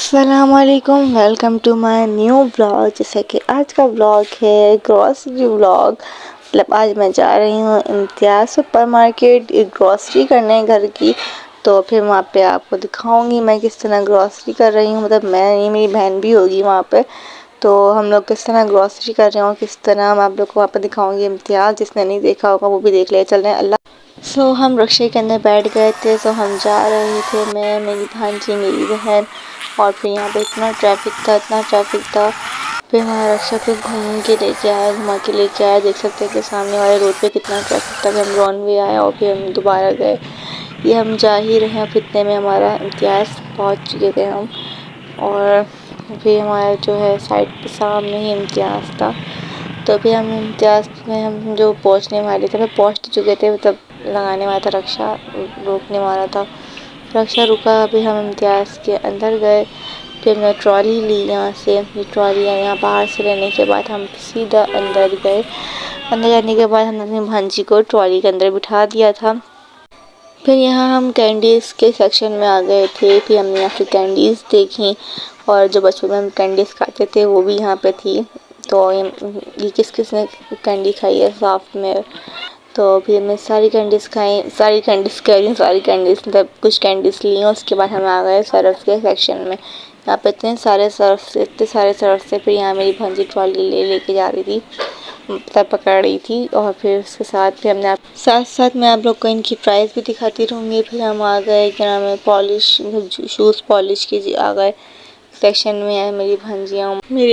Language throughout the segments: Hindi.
अस्सलामुअलैकुम, welcome to my new blog. जैसे कि आज का ब्लॉग है ग्रॉसरी ब्लॉग। मतलब आज मैं जा रही हूँ इम्तियाज़ सुपर मार्केट ग्रॉसरी करने घर की। तो फिर वहाँ पे आपको दिखाऊंगी मैं किस तरह ग्रॉसरी कर रही हूँ। मतलब मैं नहीं, मेरी बहन भी होगी वहाँ पे। तो हम लोग किस तरह ग्रॉसरी कर रहे हो, किस तरह मैं आप लोग को वहाँ पर दिखाऊंगी। इम्तियाज़ जिसने नहीं देखा होगा वो भी देख ले। चल रहे हैं अल्लाह। हम रिक्शे के अंदर बैठ गए थे। हम जा रहे थे, मैं, मेरी भांजी, मेरी बहन। और फिर यहाँ पे इतना ट्रैफिक था, इतना ट्रैफिक था। फिर हमारा रिक्शा फिर घुमा के लेके आया। देख सकते हैं कि सामने वाले रोड पे कितना ट्रैफिक था। फिर हम रॉन वे आए और फिर हम दोबारा गए। ये हम जा ही रहे हैं, फिर इतने में हमारा इम्तियाज़ पहुँच चुके थे हम। और फिर हमारा जो है साइड पे सामने ही इम्तियाज़ था। तो फिर हम इम्तियाज़ में हम जो पहुँचने वाले थे, फिर पहुँच चुके थे। तब लगाने वाला था रक्षा, रोकने वाला था। रक्षा रुका, अभी हम इम्तियाज़ के अंदर गए। फिर हमने ट्रॉली ली यहाँ से। ये ट्रॉली यहाँ बाहर से लेने के बाद हम सीधा अंदर गए। अंदर जाने के बाद हमने अपनी भांजी को ट्रॉली के अंदर बिठा दिया था। फिर यहाँ हम कैंडीज़ के सेक्शन में आ गए थे। फिर हमने यहाँ से कैंडीज़ देखी और जो बचपन में हम कैंडीज़ खाते थे वो भी यहाँ पे थी। तो ये किस किस ने कैंडी खाई है साथ में। तो फिर हमने सारी कैंडीज़ खाई, सारी कैंडीज़ कह रही हूँ, सारी कैंडीज़ मतलब कुछ कैंडीज़ ली। उसके बाद हम आ गए सर्फ के सेक्शन में। यहाँ पे इतने सारे सर्फ से फिर यहाँ मेरी भांजी ट्रॉली लेके जा रही थी, तब पकड़ रही थी। और फिर उसके साथ फिर हमने साथ साथ मैं आप लोग को इनकी प्राइस भी दिखाती रहूँगी। फिर हम आ गए क्या नाम है पॉलिश, शूज़ पॉलिश की आ गए सेक्शन में। है मेरी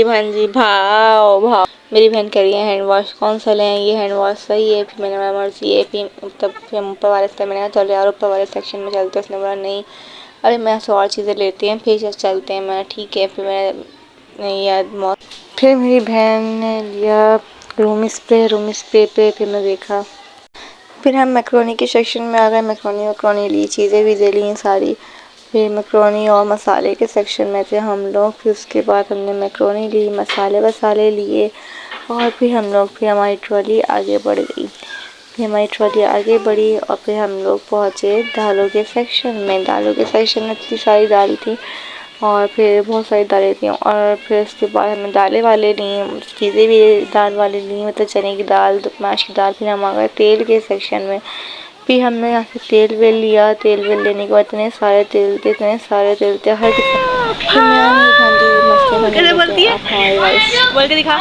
भांजी भाव भाव मेरी बहन कह रही है हैंड वॉश कौन सा लें, ये हैंड वॉश सही है। फिर मैंने बोला मर्जी है। फिर हम ऊपर वाले से मैंने कहा चलो यार ऊपर वाले सेक्शन में चलते। उसने बोला नहीं, अरे मैं से और चीज़ें लेते हैं फिर चलते हैं। मैं ठीक है। फिर मैं नहीं यार फिर मेरी बहन ने लिया रूम स्प्रे पे। फिर मैं देखा, फिर हम मैक्रोनी के सेक्शन में आ गए। मैक्रोनी ली, चीज़ें वीज़ें ली सारी। फिर मैक्रोनी और मसाले के सेक्शन में थे हम लोग। फिर उसके बाद हमने मैक्रोनी ली, मसाले लिए। और फिर हमारी ट्रॉली आगे बढ़ गई। और फिर हम लोग पहुँचे दालों के सेक्शन में। इतनी सारी दाल थी और फिर बहुत सारी दालें थी। और फिर उसके बाद हमने दालें वाले ली, चीज़ें भी दाल वाले ली, मतलब चने की दाल, माश की दाल। फिर हम आ गए तेल के सेक्शन में। फिर हमने यहाँ से तेल वेल लिया। तेल वेल लेने के बाद इतने सारे तेल थे हर किस्म। फिर मैं मेरी भांजी मस्ती करने लगे। आप हमारी वाइस बोल के दिखा।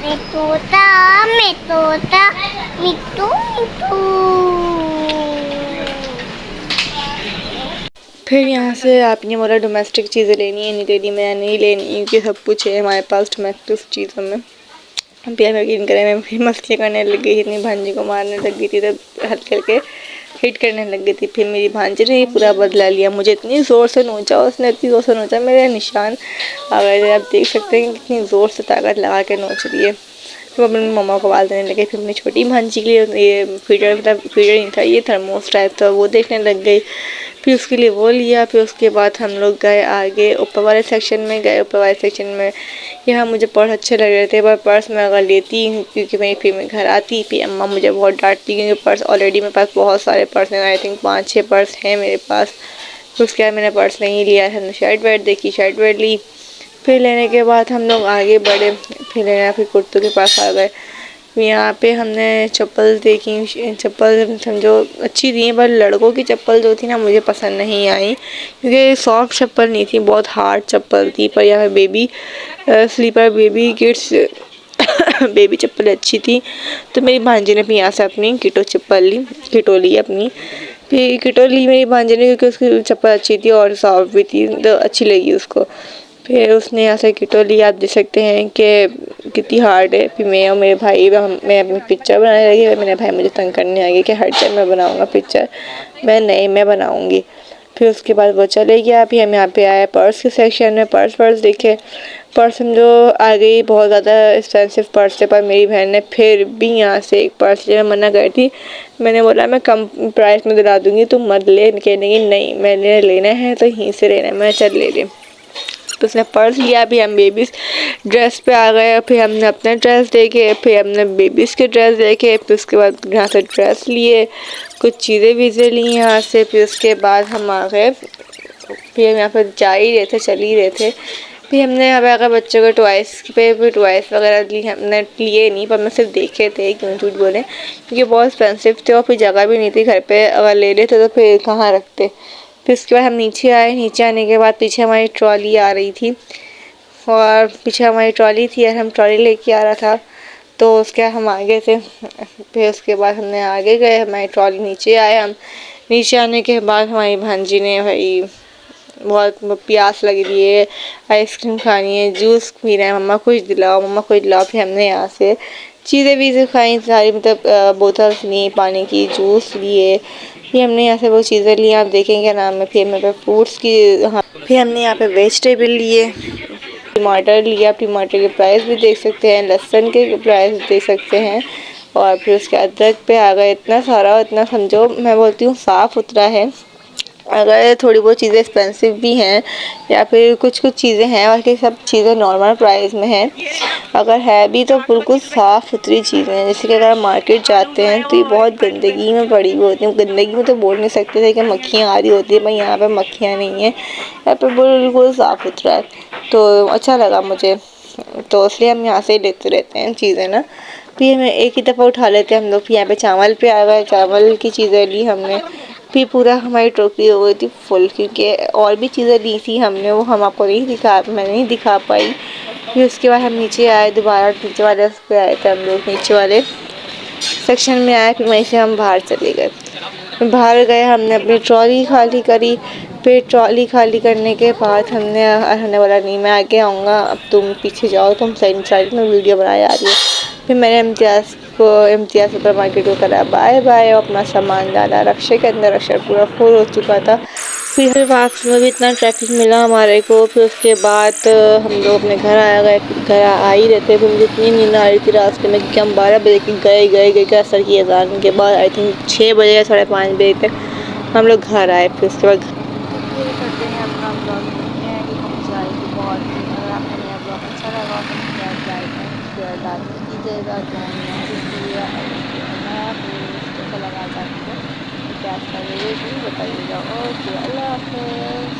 मैं तोता मिट्टू मिट्टू। फिर यहाँ से आपने बोला डोमेस्टिक चीज़ें लेनी है, नहीं लेनी, मैं नहीं लेनी क्योंकि सब कुछ है हमारे पास डोमेस्टिक चीज़ों में। हम पिया यकीन करें, मैं फिर मस्तियाँ करने लग गई, इतनी भांजी को मारने लग गई थी, तब हल्के हल्के हिट करने लग गई थी। फिर मेरी भांजी ने पूरा बदला लिया, मुझे इतनी ज़ोर से नोचा, उसने इतनी ज़ोर से नोचा मेरे निशान आ गए थे। आप देख सकते हैं कितनी ज़ोर से ताकत लगा के नोच रही है। फिर अपनी मम्मा को आवाज़ देने लगे। फिर अपनी छोटी भांजी के लिए ये फीडर नहीं था, ये थर्मोस टाइप था, वो देखने लग गई। फिर उसके लिए वो लिया। फिर उसके बाद हम लोग गए आगे ऊपर वाले सेक्शन में यहाँ मुझे पर्स अच्छे लग रहे थे, पर पर्स मैं अगर लेती क्योंकि मैं फिर मैं घर आती फिर अम्मा मुझे बहुत डांटती क्योंकि पर्स ऑलरेडी मेरे पास बहुत सारे पर्स हैं। आई थिंक 5-6 पर्स हैं मेरे पास। फिर उसके बाद मैंने पर्स नहीं लिया। हमने शर्ट वेट देखी, शर्ट वेट ली। फिर लेने के बाद हम लोग आगे बढ़े। फिर कुर्तों के पास आ गए। यहाँ पे हमने चप्पल देखी, चप्पल समझो अच्छी थी, पर लड़कों की चप्पल जो थी ना मुझे पसंद नहीं आई क्योंकि सॉफ्ट चप्पल नहीं थी, बहुत हार्ड चप्पल थी। पर यहाँ baby slipper, baby kids baby चप्पल अच्छी थी। तो मेरी भांजी ने भी यहाँ से अपनी किटो ली अपनी। फिर किटो ली मेरी भांजी ने क्योंकि उसकी चप्पल अच्छी थी और सॉफ्ट भी थी, तो अच्छी लगी उसको। फिर उसने यहाँ से किटो ली। आप देख सकते हैं कि कितनी हार्ड है। फिर मैं और मेरे भाई मैं अपनी पिक्चर बनाने लगी। मेरे भाई मुझे तंग करने आ गया कि हर टाइम मैं बनाऊँगा पिक्चर। मैं बनाऊँगी। फिर उसके बाद वो चले गया। फिर हम यहाँ पे आए पर्स के सेक्शन में। पर्स देखे, पर्स समझो आ गई, बहुत ज़्यादा एक्सपेंसिव पर्स थे। पर मेरी बहन ने फिर भी यहाँ से एक पर्स मैं मना कर थी। मैंने बोला मैं कम प्राइस में दिला दूँगी, तुम मत ले। कहने की नहीं, मैंने लेना है तो यहीं से लेना है। मैं चल ले लें। तो उसने पर्स लिया। अभी हम बेबीज़ ड्रेस पे आ गए। फिर हमने अपने ड्रेस देखे, फिर हमने बेबीज़ के ड्रेस देखे। फिर उसके बाद यहाँ से ड्रेस लिए। कुछ चीज़ें वीज़ें ली यहाँ से। फिर उसके बाद हम आ गए, फिर हम यहाँ पर जा ही रहे थे, चल ही रहे थे। फिर हमने यहाँ पे आकर बच्चों के टॉयस पे भी टॉयस वगैरह ली, हमने लिए नहीं पर मैं सिर्फ देखे थे, क्यों झूठ बोले, क्योंकि बहुत एक्सपेंसिव थे और फिर जगह भी नहीं थी घर पे, अगर ले लेते तो फिर कहाँ रखते। फिर उसके बाद हम नीचे आए, नीचे आने के बाद पीछे हमारी ट्रॉली आ रही थी, और पीछे हमारी ट्रॉली थी और हम ट्रॉली लेके आ रहा था, तो उसके हम आगे थे। फिर उसके बाद हमने आगे गए, हमारी ट्रॉली नीचे आए। हम नीचे आने के बाद हमारी भांजी ने भाई बहुत प्यास लग रही है, आइसक्रीम खानी है, जूस पीना है, मम्मा कुछ दिलाओ, मम्मा कुछ दिलाओ। फिर हमने यहाँ से चीज़ें वीज़ें खाई सारी, मतलब बोतल ली पानी की, जूस लिए। फिर हमने यहाँ से वो चीज़ें ली, आप देखें क्या नाम है। फिर हमें फ्रूट्स की, हाँ, फिर हमने यहाँ पे वेजिटेबल लिए, टमाटर लिया, टमाटर के प्राइस भी देख सकते हैं, लहसुन के प्राइस देख सकते हैं। और फिर उसके अदरक पे आ गए, इतना सारा, इतना समझो मैं बोलती हूँ साफ़ सुथरा है। अगर थोड़ी बहुत चीज़ें एक्सपेंसिव भी हैं या फिर कुछ कुछ चीज़ें हैं, बाकी सब चीज़ें नॉर्मल प्राइस में हैं, अगर है भी तो बिल्कुल साफ़ सुथरी चीज़ें हैं। जैसे कि अगर आप मार्केट जाते हैं तो ये बहुत गंदगी में पड़ी हुई होती है, गंदगी में तो बोल नहीं सकते थे कि मक्खियाँ आ रही होती है, पर यहाँ पर मक्खियाँ नहीं है, यहाँ पर बिल्कुल साफ़ सुथरा है, तो अच्छा लगा मुझे। तो इसलिए हम यहाँ से लेते रहते हैं चीज़ें ना, फिर हमें एक ही दफ़ा उठा लेते हैं हम लोग। फिर यहाँ पे चावल पे आ गए, चावल की चीज़ें ली हमने। फिर पूरा हमारी टोकरी हो गई थी फुल, क्योंकि और भी चीज़ें ली थी हमने, वो हम आपको नहीं दिखा, मैं नहीं दिखा पाई। फिर उसके बाद हम नीचे आए, दोबारा नीचे वाले उस पर आए थे हम लोग, नीचे वाले सेक्शन में आए। फिर वहीं से हम बाहर चले गए, बाहर गए, हमने अपनी ट्रॉली खाली करी। फिर ट्रॉली खाली करने के बाद हमने बोला नहीं मैं आगे आऊँगा, अब तुम पीछे जाओ, तुम साइड में वीडियो बनाए आ रही हो। फिर मैंने इम्तियाज़ सुपर मार्केट को करा बाय बाय, और अपना सामान डाला रक्शे के अंदर। रक्शा पूरा फुल हो चुका था। फिर वापस में भी इतना ट्रैफिक मिला हमारे को। फिर उसके बाद हम लोग अपने घर आ गए, घर आ ही रहते। फिर मुझे इतनी नींद आ रही थी रास्ते में, क्योंकि हम 12 बजे के गए के असर की अजान के बाद आई थिंक 6 बजे या 5:30 बजे तक हम लोग घर आए। फिर उसके बाद करते हैं अपना ब्लॉग, बहुत। अगर आपको मेरा ब्लॉग अच्छा लगा तो शेयर लाजमी कीजिएगा, कैसा लगा आपको, क्या बताइएगा। ओके, अल्लाह हाफ़िज़।